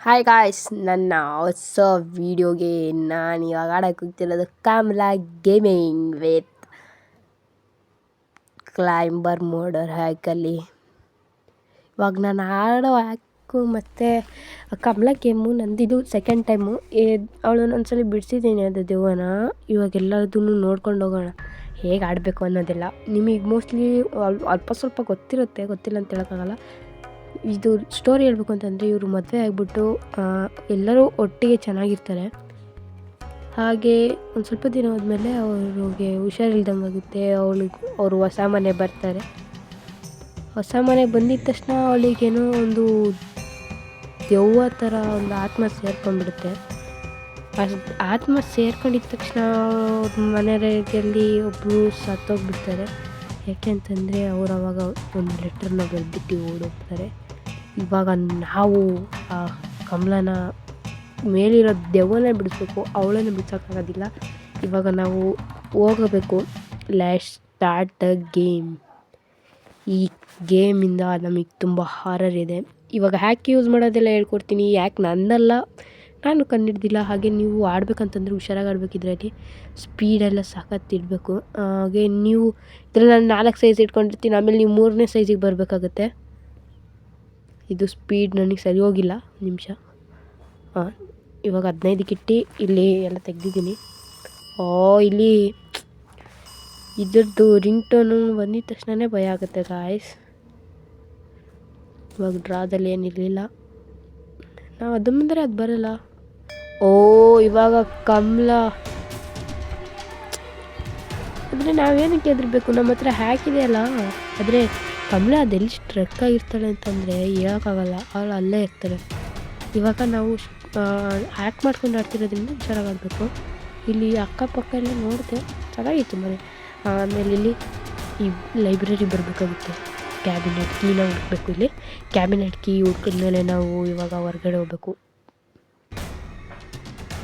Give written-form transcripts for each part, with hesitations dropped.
Hi guys, ನನ್ನ ಹೊಸ ವೀಡಿಯೋಗೆ ನಾನು ಇವಾಗ ಆಡೋಕೆ ಹೋಗ್ತಿರೋದು ಕಾಮ್ಲಾ ಗೇಮಿಂಗ್ ವಿತ್ ಕ್ಲೈಂಬರ್ ಮೋಡರ್ ಹ್ಯಾಕಲ್ಲಿ. ಇವಾಗ ನಾನು ಆಡೋ ಹ್ಯಾಕು ಮತ್ತು ಕಮಲಾ ಗೇಮು ನಂದಿದು ಸೆಕೆಂಡ್ ಟೈಮು. ಅವಳನ್ನು ಒಂದ್ಸಲ ಬಿಡಿಸಿದ್ದೀನಿ ಅದು ದೆವ್ವನ. ಇವಾಗ ಎಲ್ಲದನ್ನು ನೋಡ್ಕೊಂಡು ಹೋಗೋಣ ಹೇಗೆ ಆಡಬೇಕು ಅನ್ನೋದೆಲ್ಲ. ನಿಮಗೆ ಮೋಸ್ಟ್ಲಿ ಅಲ್ಪ ಸ್ವಲ್ಪ ಗೊತ್ತಿರುತ್ತೆ, ಗೊತ್ತಿಲ್ಲ ಅಂತ ಹೇಳೋಕ್ಕಾಗಲ್ಲ. ಇದು ಸ್ಟೋರಿ ಹೇಳ್ಬೇಕು ಅಂತಂದರೆ, ಇವರು ಮದುವೆ ಆಗಿಬಿಟ್ಟು ಎಲ್ಲರೂ ಒಟ್ಟಿಗೆ ಚೆನ್ನಾಗಿರ್ತಾರೆ. ಹಾಗೆ ಒಂದು ಸ್ವಲ್ಪ ದಿನ ಹೋದ್ಮೇಲೆ ಅವ್ರಿಗೆ ಹುಷಾರಿಲ್ದಂಗೆ ಆಗುತ್ತೆ. ಅವರು ಹೊಸ ಮನೆ ಬರ್ತಾರೆ. ಹೊಸ ಮನೆಗೆ ಬಂದಿದ್ದ ತಕ್ಷಣ ಅವಳಿಗೇನೋ ಒಂದು ದೆವ್ವ ಥರ ಒಂದು ಆತ್ಮ ಸೇರ್ಕೊಂಡ್ಬಿಡುತ್ತೆ. ಆತ್ಮ ಸೇರ್ಕೊಂಡಿದ್ದ ತಕ್ಷಣ ಮನೆಯಲ್ಲಿ ಒಬ್ಬರು ಸತ್ತೋಗ್ಬಿಡ್ತಾರೆ. ಯಾಕೆ ಅಂತಂದರೆ ಅವ್ರು ಅವಾಗ ಒಂದು ಲೆಟ್ರನ್ನ ಬರೆದ್ಬಿಟ್ಟು ಓಡೋಗ್ತಾರೆ. ಇವಾಗ ನಾವು ಆ ಕಮಲನ ಮೇಲಿರೋ ದೆವ್ವನೇ ಬಿಡಿಸ್ಬೇಕು, ಅವಳನ್ನು ಬಿಡ್ಸೋಕ್ಕಾಗೋದಿಲ್ಲ. ಇವಾಗ ನಾವು ಹೋಗಬೇಕು. Let's start the game. ಈ ಗೇಮಿಂದ ನಮಗೆ ತುಂಬ ಹಾರರ್ ಇದೆ. ಇವಾಗ ಹ್ಯಾಕ್ ಯೂಸ್ ಮಾಡೋದೆಲ್ಲ ಹೇಳ್ಕೊಡ್ತೀನಿ. ಯಾಕೆ ನನ್ನಲ್ಲ, ನಾನು ಕಂಡಿಡ್ದಿಲ್ಲ. ಹಾಗೆ ನೀವು ಆಡ್ಬೇಕಂತಂದ್ರೆ ಹುಷಾರಾಗಿ ಆಡಬೇಕಿದ್ರಲ್ಲಿ ಸ್ಪೀಡೆಲ್ಲ ಸಖತ್ತಿಡಬೇಕು. ಹಾಗೆ ನೀವು ಇದರಲ್ಲಿ ನಾನು 4 ಸೈಜ್ ಇಟ್ಕೊಂಡಿರ್ತೀನಿ, ಆಮೇಲೆ ನೀವು 3ನೇ ಸೈಜಿಗೆ ಬರಬೇಕಾಗುತ್ತೆ. ಇದು ಸ್ಪೀಡ್ ನನಗೆ ಸರಿ ಹೋಗಿಲ್ಲ, ನಿಮಿಷ. ಇವಾಗ 15ಕ್ಕೆ ಇಟ್ಟು ಇಲ್ಲಿ ಎಲ್ಲ ತೆಗ್ದಿದ್ದೀನಿ. ಇಲ್ಲಿ ಇದ್ರದ್ದು ರಿಂಗ್ ಟೋನು ಬಂದಿದ್ದ ತಕ್ಷಣವೇ ಭಯ ಆಗುತ್ತೆ ಗಾಯ್ಸ್. ಇವಾಗ ಡ್ರಾದಲ್ಲಿ ಏನಿರಲಿಲ್ಲ, ನಾವು ಅದು ಮುಂದರೆ ಅದು ಬರಲ್ಲ. ಇವಾಗ ಕಮಲಾ ಆದರೆ ನಾವೇನಕ್ಕೆ ಹೆದರ್ಬೇಕು, ನಮ್ಮ ಹತ್ರ ಹ್ಯಾಕಿದೆಯಲ್ಲ. ಆದರೆ ಕಮಲಾ ಅದೆಲ್ಲಿ ಸ್ಟ್ರಕ್ ಆಗಿರ್ತಾಳೆ ಅಂತಂದರೆ ಹೇಳೋಕ್ಕಾಗಲ್ಲ, ಅವಳು ಅಲ್ಲೇ ಇರ್ತಾಳೆ. ಇವಾಗ ನಾವು ಹ್ಯಾಕ್ ಮಾಡ್ಕೊಂಡು ಆಡ್ತಿರೋದ್ರಿಂದ ಹುಷಾರಾಗಿ ಆಡಬೇಕು. ಇಲ್ಲಿ ಅಕ್ಕಪಕ್ಕ ಎಲ್ಲ ನೋಡಿದೆ, ಚೆನ್ನಾಗಿತ್ತು ಮನೆ. ಆಮೇಲೆ ಇಲ್ಲಿ ಈ ಲೈಬ್ರರಿ ಬರಬೇಕಾಗುತ್ತೆ. ಕ್ಯಾಬಿನೆಟ್ ಕೀನ ಹುಡುಕಬೇಕು. ಇಲ್ಲಿ ಕ್ಯಾಬಿನೆಟ್ ಕೀ ಹುಡ್ಕಿದ್ಮೇಲೆ ನಾವು ಇವಾಗ ಹೊರಗಡೆ ಹೋಗ್ಬೇಕು.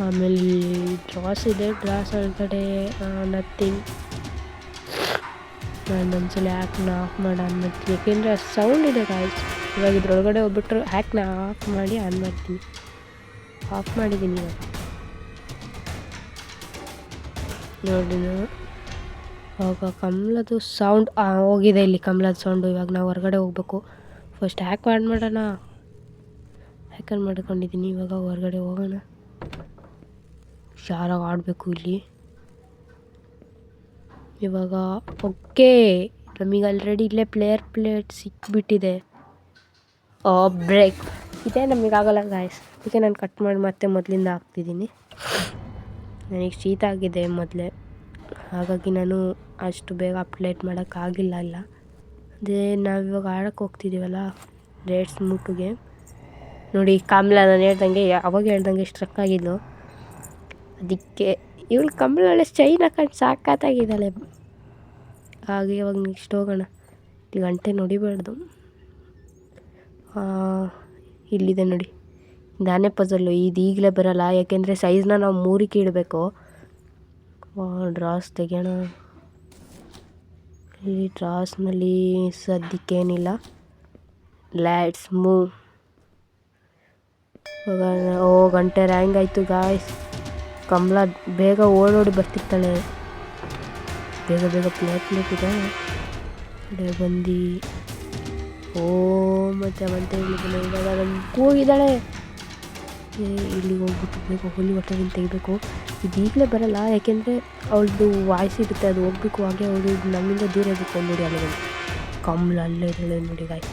ಆಮೇಲೆ ಡ್ರಾಸ್ ಇದೆ, ಡ್ರಾಸ್ ಒಳಗಡೆ ನಥಿಂಗ್. ನಾನು ಒಂದ್ಸಲ ಹ್ಯಾಕ್ನ ಆಫ್ ಮಾಡಿ ಆನ್ ಮಾಡ್ತೀನಿ, ಯಾಕೆಂದರೆ ಸೌಂಡ್ ಇದೆ ಗಾಯ್ಸ್. ಇವಾಗ ಇದ್ರೊಳಗಡೆ ಹೋಗ್ಬಿಟ್ರು ಹ್ಯಾಕ್ನ ಆಫ್ ಮಾಡಿ ಆನ್ ಮಾಡ್ತೀನಿ. ಆಫ್ ಮಾಡಿದ್ದೀನಿ ಇವಾಗ ನೋಡಿ. ಇವಾಗ ಕಮಲದು ಸೌಂಡ್ ಹೋಗಿದೆ. ಇಲ್ಲಿ ಕಮಲದ ಸೌಂಡು. ಇವಾಗ ನಾವು ಹೊರಗಡೆ ಹೋಗ್ಬೇಕು. ಫಸ್ಟ್ ಹ್ಯಾಕ್ ಮಾಡೋಣ. ಹ್ಯಾಕನ್ ಮಾಡ್ಕೊಂಡಿದ್ದೀನಿ. ಇವಾಗ ಹೊರಗಡೆ ಹೋಗೋಣ, ಹುಷಾರಾಗಿ ಆಡಬೇಕು ಇಲ್ಲಿ. ಇವಾಗ ಓಕೆ, ನಮಗೆ ಆಲ್ರೆಡಿ ಇಲ್ಲೇ ಪ್ಲೇಟ್ ಸಿಕ್ಬಿಟ್ಟಿದೆ. ಬ್ರೇಕ್ ಇದೇ ನಮಗಾಗಲ್ಲ ಗಾಯ್ಸ್, ಅದಕ್ಕೆ ನಾನು ಕಟ್ ಮಾಡಿ ಮತ್ತೆ ಮೊದಲಿಂದ ಹಾಕ್ತಿದ್ದೀನಿ. ನನಗೆ ಶೀತ ಆಗಿದೆ ಮೊದಲೇ, ಹಾಗಾಗಿ ನಾನು ಅಷ್ಟು ಬೇಗ ಅಪ್ಡೇಟ್ ಮಾಡೋಕ್ಕಾಗಿಲ್ಲ. ಅದೇ ನಾವಿವಾಗ ಆಡೋಕ್ಕೆ ಹೋಗ್ತಿದ್ದೀವಲ್ಲ, ರೇಟ್ಸ್ ಮೂಟುಗೆ ನೋಡಿ. ಕಮಲಾ ನಾನು ಹೇಳ್ದಂಗೆ ಸ್ಟ್ರಕ್ ಆಗಿದ್ಲು. ಅದಕ್ಕೆ ಇವಳು ಕಮಲ ಒಳ್ಳೆ ಸ್ಟೈಲ್ ಹಾಕೊಂಡು ಸಾಕಾಗಿದ್ದಾಳೆ. ಹಾಗೆ ಇವಾಗ ನೆಕ್ಸ್ಟ್ ಹೋಗೋಣ. ಇಲ್ಲಿ ಗಂಟೆ ನೋಡಿಬಾರ್ದು. ಇಲ್ಲಿದೆ ನೋಡಿ, ನಾನೇ ಪಜಲ್ಲು. ಇದು ಈಗಲೇ ಬರೋಲ್ಲ, ಯಾಕೆಂದರೆ ಸೈಜ್ನ ನಾವು 3ಕ್ಕೆ ಇಡಬೇಕು. ಡ್ರಾಸ್ ತೆಗೆಯೋಣ. ಇಲ್ಲಿ ಡ್ರಾಸ್ನಲ್ಲಿ ಸದ್ಯಕ್ಕೇನಿಲ್ಲ. Let's move. ಇವಾಗ ಗಂಟೆ ರ್ಯಾಂಗ್ ಆಯಿತು ಗಾಯ್ಸ್. ಕಮಲಾ ಬೇಗ ಓಡೋಡಿ ಬರ್ತಿರ್ತಾಳೆ. ಬೇಗ ಪ್ಲೇಟ್ ಇದೆ ಬಂದು. ಮತ್ತೆ ಹೇಳಿದ್ದಾನೆ. ಇವಾಗ ನಮ್ಮ ಕೂಗಿದ್ದಾಳೆ. ಇಲ್ಲಿಗೆ ಹೋಗ್ಬಿಟ್ಟು ಬೇಗ ಹುಲಿ ಹೊಟ್ಟೆಗಿಂತ ತೆಗಿಬೇಕು. ಇದು ಈಗಲೇ ಬರೋಲ್ಲ, ಯಾಕೆಂದರೆ ಅವಳದು ವಾಯ್ಸ್ ಇರುತ್ತೆ, ಅದು ಹೋಗ್ಬೇಕು. ಹಾಗೆ ಅವಳು ನಮ್ಮಿಂದ ದೂರ ಇರಬೇಕು ನೋಡಿ. ಅಲ್ಲಿ ಕಮಲಾ ಅಲ್ಲೇ ಇದ್ದಾಳೆ ನೋಡಿ ಗಾಯ್ಸ್.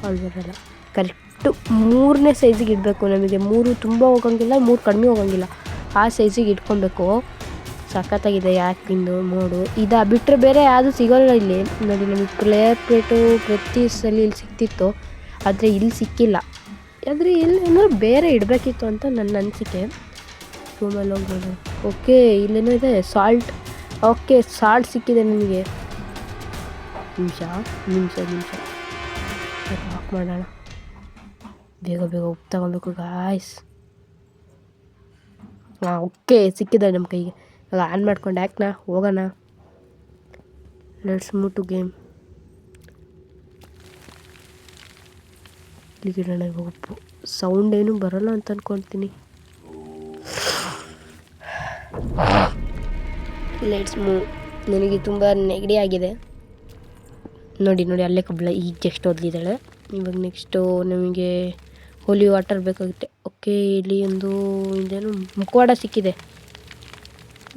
ಅವಳು ಬರೋಲ್ಲ. ಕರೆಕ್ಟು 3ನೇ ಸೈಜಿಗೆ ಇಡಬೇಕು. ನಮಗೆ 3 ತುಂಬ ಹೋಗೋಂಗಿಲ್ಲ, 3 ಕಡಿಮೆ ಹೋಗೋಂಗಿಲ್ಲ. ಆ ಸೈಜಿಗೆ ಇಟ್ಕೊಬೇಕು. ಸಖತ್ತಾಗಿದೆ ಯಾಕಿಂದು ಮೋಡು. ಇದು ಬಿಟ್ಟರೆ ಬೇರೆ ಯಾವುದು ಸಿಗೋಲ್ಲ ಇಲ್ಲಿ ನೋಡಿ. ನಮಗೆ ಪ್ಲೇಟು ಪ್ರತಿ ಸಲ ಇಲ್ಲಿ ಸಿಕ್ತಿತ್ತು, ಆದರೆ ಇಲ್ಲಿ ಸಿಕ್ಕಿಲ್ಲ. ಆದರೆ ಇಲ್ಲಿ ಏನಾದ್ರು ಬೇರೆ ಇಡಬೇಕಿತ್ತು ಅಂತ ನನ್ನ ಅನಿಸಿಕೆ. ರೂಮಲ್ಲಿ ಹೋಗ್ಬೋದು. ಓಕೆ, ಇಲ್ಲೇನೋ ಇದೆ ಸಾಲ್ಟ್. ಓಕೆ, ಸಾಲ್ಟ್ ಸಿಕ್ಕಿದೆ ನನಗೆ. ನಿಮಿಷ ಆಫ್ ಮಾಡೋಣ. ಬೇಗ ಉಪ್ಪು ತಗೊಳ್ಬೇಕು ಗಾಯ್ಸ್. ಓಕೆ, ಸಿಕ್ಕಿದೆ ನಮ್ಮ ಕೈಗೆ. ಇವಾಗ ಆನ್ ಮಾಡ್ಕೊಂಡು ಯಾಕನಾ ಹೋಗೋಣ. Let's move to game. ಇಲ್ಲಿಗಿಡೋಣ ಇವಾಗ ಉಪ್ಪು. ಸೌಂಡ್ ಏನು ಬರೋಲ್ಲ ಅಂತ ಅಂದ್ಕೊಳ್ತೀನಿ. Let's move. ನನಗೆ ತುಂಬ ನೆಗಡಿ ಆಗಿದೆ. ನೋಡಿ ಅಲ್ಲೇ ಕಬ್ಬಳ ಈಗ ಜಸ್ಟ್ ಓದ್ಲಿದ್ದಾಳೆ. ಇವಾಗ ನೆಕ್ಸ್ಟು ನಮಗೆ ಹೋಲಿ ವಾಟರ್ ಬೇಕಾಗುತ್ತೆ. ಓಕೆ, ಇಲ್ಲಿ ಒಂದು ಇದೇನು ಮುಖವಾಡ ಸಿಕ್ಕಿದೆ.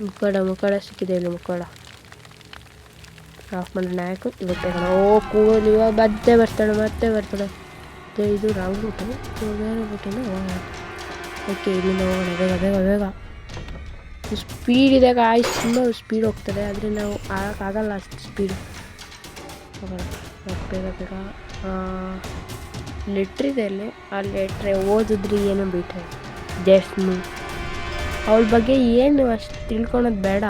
ಮುಖವಾಡ ಸಿಕ್ಕಿದೆ. ಇಲ್ಲಿ ಮುಖವಾಡ ಆಫ್ ಮಾಡೋಣ. ಯಾಕೆ ಇವಾಗ ತಗೋಣ. ಕೂಲಿ ಇವಾಗ ಮತ್ತೆ ಬರ್ತಾಳೆ. ಇದು ರಾಂಗ್ ರೂಟು. ಇವಾಗ ಬೇರೆ ರೂಟಿಂದ ಹೋಗೋಣ. ಓಕೆ, ಇಲ್ಲಿಂದ ಹೋಗೋಣ. ಬೇಗ ಸ್ಪೀಡ್ ಇದೆ ಗಾಯ್ಸ್, ತುಂಬ ಸ್ಪೀಡ್ ಹೋಗ್ತದೆ. ಆದರೆ ನಾವು ಆಗಲ್ಲ ಅಷ್ಟು ಸ್ಪೀಡು. ಹೋಗೋಣ ಬೇಗ. ಲೆಟ್ರ್ ಇದೆ ಅಲ್ಲಿ. ಆ ಲೆಟ್ರೆ ಓದಿದ್ರಿ ಏನೋ ಬಿಟ್ಟರೆ ಜಸ್ಟ್ ಅವಳ ಬಗ್ಗೆ ಏನು ಅಷ್ಟು ತಿಳ್ಕೊಳೋದು ಬೇಡ.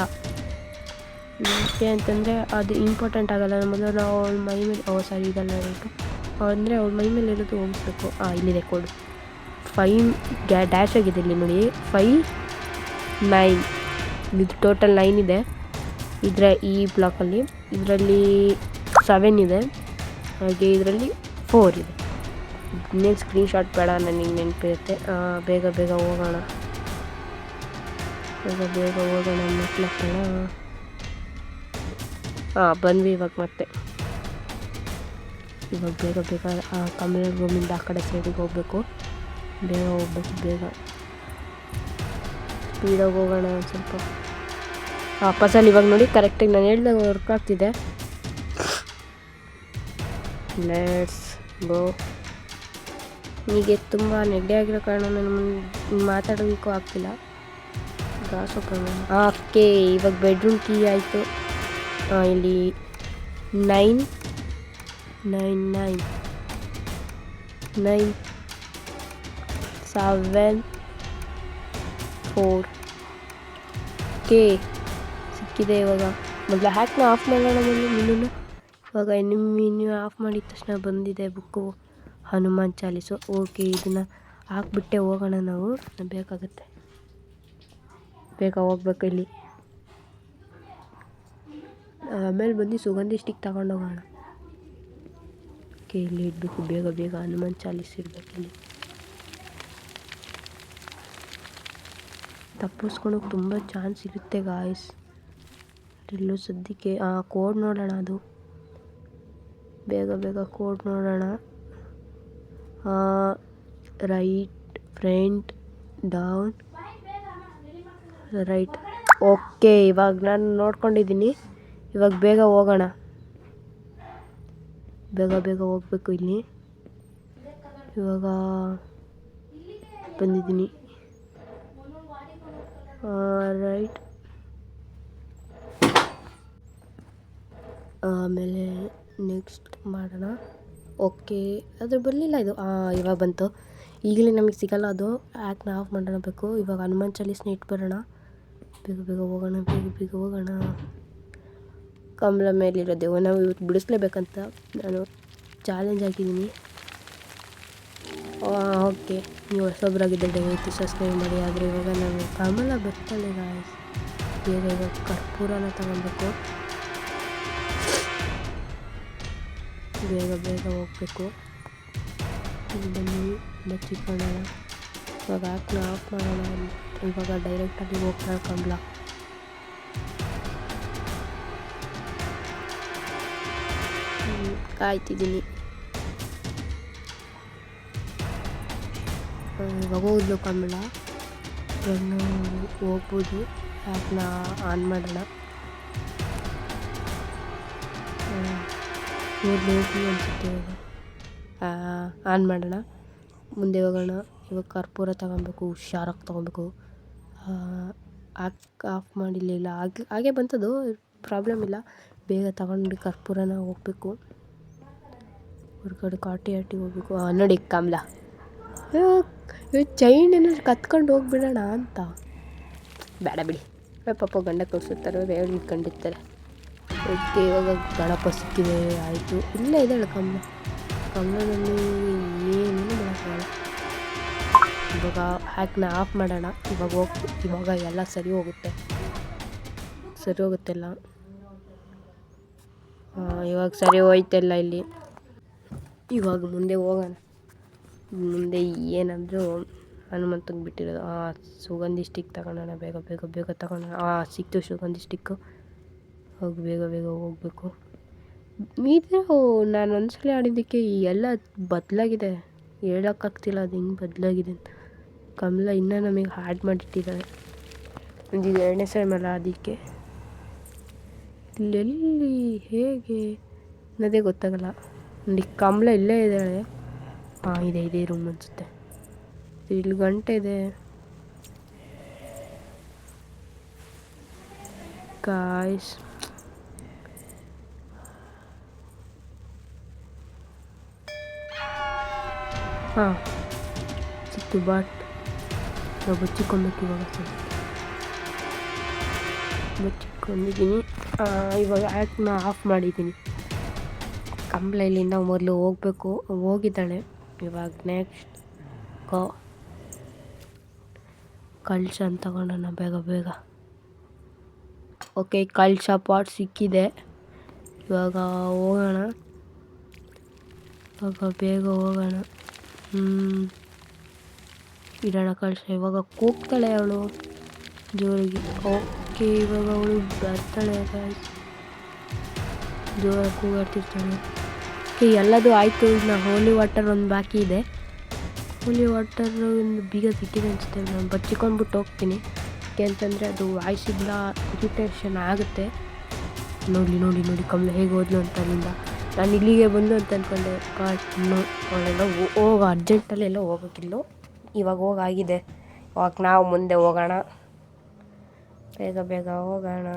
ಯಾಕೆ ಅಂತಂದರೆ ಅದು ಇಂಪಾರ್ಟೆಂಟ್ ಆಗೋಲ್ಲ. ಮೊದಲು ನಾವು ಅವಳ ಮೈ ಮೇಲೆ ಇದೆಲ್ಲ ರೇಟು ಅಂದರೆ ಅವಳ ಮೈ ಮೇಲೆ ಇರೋದು ಹೋಗಿಸ್ಬೇಕು. ಇಲ್ಲಿದೆ ಕೋಡು 5 ಡ್ಯಾಶ್ ಆಗಿದೆ ಇಲ್ಲಿ ನೋಡಿ. 5 9 ಇದು ಟೋಟಲ್ 9 ಇದೆ ಈ ಬ್ಲಾಕಲ್ಲಿ. ಇದರಲ್ಲಿ 7 ಇದೆ, ಹಾಗೆ ಇದರಲ್ಲಿ 4 ಇದೆ. ಇನ್ನೇನು ಸ್ಕ್ರೀನ್ಶಾಟ್ ಬೇಡ, ನನಗೆ ನೆನಪಿರುತ್ತೆ. ಬೇಗ ಹೋಗೋಣ. ಮೆಟ್ಲಕ್ಕಣ. ಬಂದ್ವಿ ಇವಾಗ ಮತ್ತೆ. ಇವಾಗ ಬೇಗ ಕಮಲ ರೂಮಿಂದ ಆ ಕಡೆ ಸೈಡಿಗೆ ಹೋಗಬೇಕು. ಬೇಗ ಸ್ಪೀಡಾಗಿ ಹೋಗೋಣ ಒಂದು ಸ್ವಲ್ಪ. ವಾಪಸ್ಸಲ್ಲಿ ಇವಾಗ ನೋಡಿ ಕರೆಕ್ಟಾಗಿ ನಾನು ಹೇಳ್ದಾಗ ವರ್ಕ್ ಆಗ್ತಿದೆ. Let's go. ಹೀಗೆ ತುಂಬ ನೆಗಡಿ ಆಗಿರೋ ಕಾರಣ ನಾನು ಮಾತಾಡೋದಕ್ಕೂ ಆಗ್ತಿಲ್ಲ. ಓಕೆ, ಇವಾಗ ಬೆಡ್ರೂಮ್ ಕೀ ಆಯಿತು. ಇಲ್ಲಿ 9 7 4 ಓಕೆ ಸಿಕ್ಕಿದೆ. ಇವಾಗ ಮೊದಲು ಹ್ಯಾಕ್ನ ಆಫ್ ಮಾಡೋಣ. ಮುಂದೆ ಇವಾಗ ನೀವು ಆಫ್ ಮಾಡಿದ ತಕ್ಷಣ ಬಂದಿದೆ ಬುಕ್ಕು ಹನುಮಾನ್ ಚಾಲೀಸು. ಓಕೆ, ಇದನ್ನು ಹಾಕ್ಬಿಟ್ಟೆ ಹೋಗೋಣ. ನಾವು ಬೇಕಾಗುತ್ತೆ, ಬೇಗ ಹೋಗ್ಬೇಕು. ಇಲ್ಲಿ ಆಮೇಲೆ ಬಂದು ಸುಗಂಧಿ ಸ್ಟಿಕ್ ತಗೊಂಡೋಗೋಣ. ಓಕೆ, ಇಲ್ಲಿ ಇಡಬೇಕು. ಬೇಗ ಹನುಮಾನ್ ಚಾಲೀಸ್ ಇಡಬೇಕು. ಇಲ್ಲಿ ತಪ್ಪಿಸ್ಕೊಳಕ್ಕೆ ತುಂಬ ಚಾನ್ಸ್ ಇರುತ್ತೆ ಗಾಯ್ಸ್. ಎಲ್ಲೂ ಸದ್ಯಕ್ಕೆ ಕೋಡ್ ನೋಡೋಣ. ಅದು ಬೇಗ ಕೋಡ್ ನೋಡೋಣ. Right, front, down, right. Okay, ಇವಾಗ ನಾನು ನೋಡ್ಕೊಂಡಿದ್ದೀನಿ. ಇವಾಗ ಬೇಗ ಹೋಗೋಣ. ಬೇಗ ಹೋಗ್ಬೇಕು. ಇಲ್ಲಿ ಇವಾಗ ಬಂದಿದ್ದೀನಿ. ರೈಟ್, ಆಮೇಲೆ ನೆಕ್ಸ್ಟ್ ಮಾಡೋಣ. ಓಕೆ, ಅದು ಬರಲಿಲ್ಲ. ಇದು ಇವಾಗ ಬಂತು. ಈಗಲೇ ನಮಗೆ ಸಿಗಲ್ಲ ಅದು. ಆ್ಯಕ್ನ ಆಫ್ ಮಾಡೋಣ ಬೇಕು. ಇವಾಗ ಹನುಮಾನ್ ಚಾಲೀಸ್ನ ಇಟ್ಟು ಬರೋಣ. ಬೇಗ ಹೋಗೋಣ. ಕಮಲ ಮೇಲಿರೋದು ನಾವು ಇವತ್ತು ಬಿಡಿಸ್ಲೇಬೇಕಂತ ನಾನು ಚಾಲೆಂಜ್ ಆಗಿದ್ದೀನಿ. ಓಕೆ, ನೀವು ಹೊಸೊಬ್ಬರಾಗಿದ್ದರೆ ದಯವಿಟ್ಟು ಸಬ್ಸ್ಕ್ರೈಬ್ ಮಾಡಿ. ಆದರೆ ಇವಾಗ ನಾನು ಕಮಲ ಬರ್ತಾಳೆ ಗಾಯ್ಸ್. ಬೇಗ ಕರ್ಪೂರನ ತಗೊಬೇಕು. ಬೇಗ ಹೋಗಬೇಕು. ಬನ್ನಿ ಬಚ್ಚಿಕೊಳ್ಳೋಣ. ಇವಾಗ ಆ್ಯಕ್ನ ಆಫ್ ಮಾಡೋಣ. ಇವಾಗ ಡೈರೆಕ್ಟಾಗಿ ಹೋಗ್ತಾಳೆ ಕಮಲ. ಕಾಯ್ತಿದ್ದೀನಿ. ಇವಾಗ ಹೋದ್ಲು ಕಮಲ. ಇವಾಗ ನಾವು ಹೋಗ್ಬೋದು. ಆ್ಯಕ್ನ ಆನ್ ಮಾಡೋಣ. ಹೋಗಿ ಅನಿಸುತ್ತೆ. ಆನ್ ಮಾಡೋಣ. ಮುಂದೆ ಹೋಗೋಣ. ಇವಾಗ ಕರ್ಪೂರ ತಗೊಬೇಕು. ಹುಷಾರಾಗಿ ತಗೊಬೇಕು. ಆಫ್ ಮಾಡಿರಲಿಲ್ಲ. ಹಾಗೆ ಬಂತದು, ಪ್ರಾಬ್ಲಮ್ ಇಲ್ಲ. ಬೇಗ ತಗೊಂಡು ಕರ್ಪೂರನ ಹೋಗ್ಬೇಕು. ಹೊರಗಡೆ ಕಾಟಿ ಹೋಗ್ಬೇಕು. ನೋಡಿ ಕಮಲ ಚೈನ್ ಏನಾದ್ರು ಕತ್ಕೊಂಡು ಹೋಗ್ಬಿಡೋಣ ಅಂತ. ಬೇಡ ಬಿಡಿ, ಪಾಪ ಗಂಡ ಕೊಡ್ಸುತ್ತಾರೆ, ಬೇಡ ಇಟ್ಕೊಂಡಿರ್ತಾರೆ. ಓಕೆ, ಇವಾಗ ಗಣಪ ಸಿಕ್ಕಿದೆ. ಆಯಿತು. ಇಲ್ಲೇ ಇದ್ದಾಳೆ ಕಮಲದಲ್ಲಿ ಏನೇನು ಮಾಡೋಕ್ಕಾಗಲ್ಲ. ಇವಾಗ ಹ್ಯಾಕ್ನ ಆಫ್ ಮಾಡೋಣ. ಇವಾಗ ಎಲ್ಲ ಸರಿ ಹೋಗುತ್ತೆಲ್ಲ. ಇವಾಗ ಸರಿ ಹೋಯ್ತೆಲ್ಲ. ಇಲ್ಲಿ ಇವಾಗ ಮುಂದೆ ಹೋಗೋಣ. ಮುಂದೆ ಏನಾದರೂ ಹನುಮಂತಂಗೆ ಬಿಟ್ಟಿರೋದು. ಸುಗಂಧಿ ಸ್ಟಿಕ್ ತಗೊಳ್ಳೋಣ, ಬೇಗ ಬೇಗ ಬೇಗ ತಗೊಳ್ಳೋಣ. ಸಿಕ್ತು ಸುಗಂಧಿ ಸ್ಟಿಕ್ಕು. ಹೋಗಿ ಬೇಗ ಬೇಗ ಹೋಗಬೇಕು. ಇದು ನಾನು ಒಂದ್ಸಲ ಆಡಿದ್ದಕ್ಕೆ ಎಲ್ಲ ಬದಲಾಗಿದೆ, ಹೇಳೋಕ್ಕಾಗ್ತಿಲ್ಲ ಅದು ಹಿಂಗೆ ಬದಲಾಗಿದೆ ಅಂತ. ಕಮಲ ಇನ್ನೂ ನಮಗೆ ಆ್ಯಡ್ ಮಾಡಿಟ್ಟಿದ್ದಾಳೆ. ಇದು 2ನೇ ಸಲ ಅದಕ್ಕೆ ಇಲ್ಲೆಲ್ಲಿ ಹೇಗೆ ಅನ್ನೋದೇ ಗೊತ್ತಾಗಲ್ಲ. ನೋಡಿ ಕಮಲ ಇಲ್ಲೇ ಇದ್ದಾಳೆ. ಇದೆ ರೂಮ್ ಅನಿಸುತ್ತೆ. ಇಲ್ಲಿ ಗಂಟೆ ಇದೆ. ಗಾಯ್ಸ್ ಸಿಕ್ತು. ಬಟ್ ನಾವು ಬಚ್ಚಿಕೊಬೇಕು. ಬಚ್ಚಿಕೊಂಡಿದ್ದೀನಿ. ಇವಾಗ ಆ್ಯಕ್ಟ್ನ ಆಫ್ ಮಾಡಿದ್ದೀನಿ. ಕಮಲ ಇಲ್ಲಿಂದ ಮೊದಲು ಹೋಗಬೇಕು, ಹೋಗಿದ್ದಾಳೆ. ಇವಾಗ ನೆಕ್ಸ್ಟ್ ಕಳಶ ಅಂತ ತಗೊಂಡೋಣ ಬೇಗ ಬೇಗ. ಓಕೆ, ಕಳಶ ಪಾಟ್ ಸಿಕ್ಕಿದೆ. ಇವಾಗ ಹೋಗೋಣ, ಬೇಗ ಹೋಗೋಣ. ಇಡೋಣ ಕಳಶ. ಇವಾಗ ಕೂಗ್ತಾಳೆ ಅವಳು ಜೋರಿಗೆ. ಓಕೆ, ಇವಾಗ ಅವಳು ಬರ್ತಾಳೆ. ಜೋರಾಗಿ ಕೂಗಾಡ್ತಿರ್ತಾಳೆ. ಓಕೆ, ಎಲ್ಲದೂ ಆಯಿತು. ಇನ್ನು ಹೋಲಿ ವಾಟರ್ ಒಂದು ಬಾಕಿ ಇದೆ. ಹೋಲಿ ವಾಟರ್ ಬೀಗ ಸಿಕ್ಕಿದೆ ಅನಿಸುತ್ತೆ. ನಾನು ಬಚ್ಚಿಕೊಂಡ್ಬಿಟ್ಟು ಹೋಗ್ತೀನಿ. ಯಾಕೆಂತಂದರೆ ಅದು ವಾಯ್ಸಿಲ್ಲ, ಇರಿಟೇಷನ್ ಆಗುತ್ತೆ. ನೋಡಿ ಕಮಲ ಹೇಗೆ ಹೋದ್ಲು ಅಂತ ಅಲ್ಲಿಂದ. ನಾನು ಇಲ್ಲಿಗೆ ಬಂದು ಅಂತ ಅಂದ್ಕೊಂಡೆ. ಅವಳೆಲ್ಲ ಅರ್ಜೆಂಟಲ್ಲಿ ಎಲ್ಲ ಹೋಗೋಕ್ಕಿಲ್ಲ. ಇವಾಗ ಹೋಗಾಗಿದೆ. ಇವಾಗ ನಾವು ಮುಂದೆ ಹೋಗೋಣ. ಬೇಗ ಬೇಗ ಹೋಗೋಣ.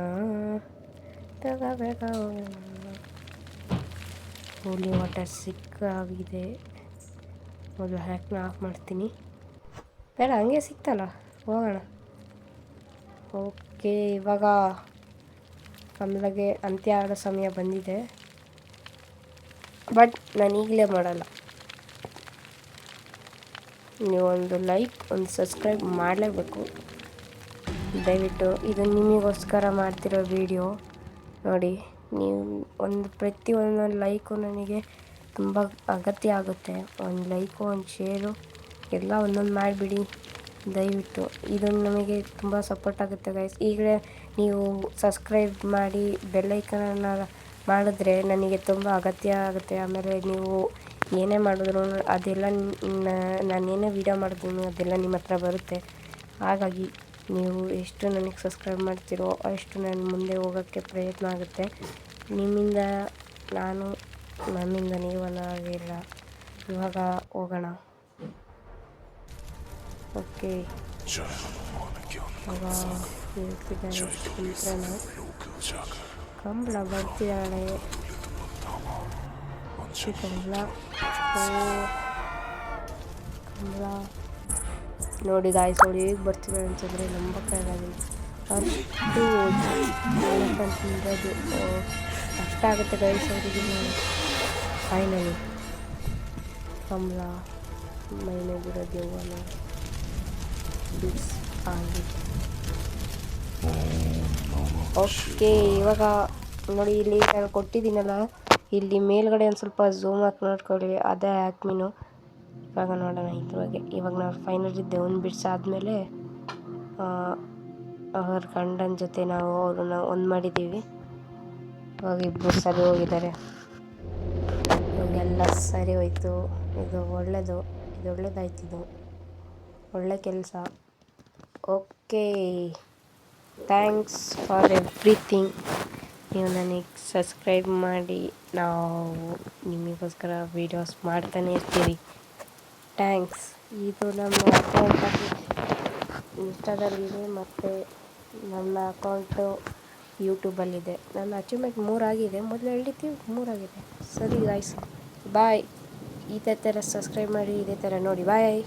ಹೋಲಿ ವಾಟರ್ ಸಿಕ್ಕಾಗಿದೆ. ಮೊದಲು ಹ್ಯಾಕ್ನ ಆಫ್ ಮಾಡ್ತೀನಿ. ಬೇಡ, ಹಂಗೆ ಸಿಕ್ತಲ್ಲ, ಹೋಗೋಣ. ಓಕೆ, ಇವಾಗ ಕಮಲಗೆ ಅಂತ್ಯ ಆಗೋ ಸಮಯ ಬಂದಿದೆ. ಬಟ್ ನಾನು ಈಗಲೇ ಮಾಡಲ್ಲ. ನೀವೊಂದು ಲೈಕ್, ಒಂದು ಸಬ್ಸ್ಕ್ರೈಬ್ ಮಾಡಲೇಬೇಕು ದಯವಿಟ್ಟು. ಇದು ನಿಮಗೋಸ್ಕರ ಮಾಡ್ತಿರೋ ವಿಡಿಯೋ. ನೋಡಿ, ನೀವು ಪ್ರತಿಯೊಂದೊಂದು ಲೈಕು ನನಗೆ ತುಂಬ ಅಗತ್ಯ ಆಗುತ್ತೆ. ಒಂದು ಲೈಕು, ಒಂದು ಶೇರು ಎಲ್ಲ ಒಂದೊಂದು ಮಾಡಿಬಿಡಿ ದಯವಿಟ್ಟು. ಇದು ನಮಗೆ ತುಂಬ ಸಪೋರ್ಟ್ ಆಗುತ್ತೆ ಗೈಸ್. ಈಗಲೇ ನೀವು ಸಬ್ಸ್ಕ್ರೈಬ್ ಮಾಡಿ ಬೆಲ್ಲೈಕನನ್ನು ಮಾಡಿದ್ರೆ ನನಗೆ ತುಂಬ ಅಗತ್ಯ ಆಗುತ್ತೆ. ಆಮೇಲೆ ನೀವು ಏನೇ ಮಾಡಿದ್ರು ಅದೆಲ್ಲ ನಾನೇನೇ ವೀಡಿಯೋ ಮಾಡಿದ್ರು ಅದೆಲ್ಲ ನಿಮ್ಮ ಹತ್ರ ಬರುತ್ತೆ. ಹಾಗಾಗಿ ನೀವು ಎಷ್ಟು ನನಗೆ ಸಬ್ಸ್ಕ್ರೈಬ್ ಮಾಡ್ತೀರೋ ಅಷ್ಟು ನಾನು ಮುಂದೆ ಹೋಗೋಕ್ಕೆ ಪ್ರಯತ್ನ ಆಗುತ್ತೆ. ನಿಮ್ಮಿಂದ ನಾನು, ನನ್ನಿಂದ ನೀವನ್ನಾಗಿಲ್ಲ. ಇವಾಗ ಹೋಗೋಣ. ಓಕೆ, ಇವಾಗ ಹೇಳ್ತಿದ್ದಾಳೆ ಕಮಲ ಬರ್ತಿದ್ದಾಳೆ. ಕಮಲ ನೋಡಿ ಗಾಯ್ಸ್, ಅವಳು ಹೇಗೆ ಬರ್ತಿದ್ದಾಳೆ ಅಂತಂದರೆ ನಂಬಕ್ಕಾಗಲ್ಲ. ಅಷ್ಟು ಹೇಳಕ್ಕಂತಿರೋದು ಕಷ್ಟ ಆಗುತ್ತೆ ಗೈಸ್ ಅವರಿಗೆ. ಫೈನಲಿ ಕಮಲ ಮೈನೇ ಬಿಡೋದು ಯೌವನ ಬಿಸ್ ಆಗಿದೆ. ಓಕೆ, ಇವಾಗ ನೋಡಿ ಇಲ್ಲಿ ನಾನು ಕೊಟ್ಟಿದ್ದೀನಲ್ಲ, ಇಲ್ಲಿ ಮೇಲ್ಗಡೆ ಒಂದು ಸ್ವಲ್ಪ ಝೂಮ್ ಹಾಕಿ ನೋಡ್ಕೊಳ್ಳಿ. ಅದೇ ಆ್ಯಕ್ಮಿನು. ಇವಾಗ ನೋಡೋಣ ಇದ್ರೊಳಗೆ. ಇವಾಗ ನಾವು ಫೈನಲಿ ದೇವ್ನ ಬಿಡಿಸಾದ್ಮೇಲೆ ಅವ್ರ ಗಂಡನ ಜೊತೆ ನಾವು ಅವ್ರನ್ನ ಒಂದು ಮಾಡಿದ್ದೀವಿ. ಇವಾಗ ಇಬ್ಬರು ಸರಿ ಹೋಗಿದ್ದಾರೆ. ಇವಾಗೆಲ್ಲ ಸರಿ ಹೋಯ್ತು. ಇದು ಒಳ್ಳೇದಾಯ್ತಿದು, ಒಳ್ಳೆ ಕೆಲಸ. Okay, thanks for everything. ನೀವು ನನಗೆ ಸಬ್ಸ್ಕ್ರೈಬ್ ಮಾಡಿ, ನಾವು ನಿಮಗೋಸ್ಕರ ವೀಡಿಯೋಸ್ ಮಾಡ್ತಾನೆ ಇರ್ತೀವಿ. ಥ್ಯಾಂಕ್ಸ್. ಇದು ನಮ್ಮ ಅಕೌಂಟಲ್ಲಿ ಇನ್ಸ್ಟಾದಲ್ಲಿದೆ ಮತ್ತು ನನ್ನ ಅಕೌಂಟು ಯೂಟ್ಯೂಬಲ್ಲಿದೆ. ನನ್ನ ಅಚೀವ್ಮೆಂಟ್ 3 ಆಗಿದೆ. ಮೊದಲು ಹೇಳಿದ್ದೀವಿ 3 ಆಗಿದೆ. ಸರಿ ಗಾಯ್ಸ್, ಬಾಯ್. ಇದೇ ಥರ ಸಬ್ಸ್ಕ್ರೈಬ್ ಮಾಡಿ, ಇದೇ ಥರ ನೋಡಿ. ಬಾಯ್.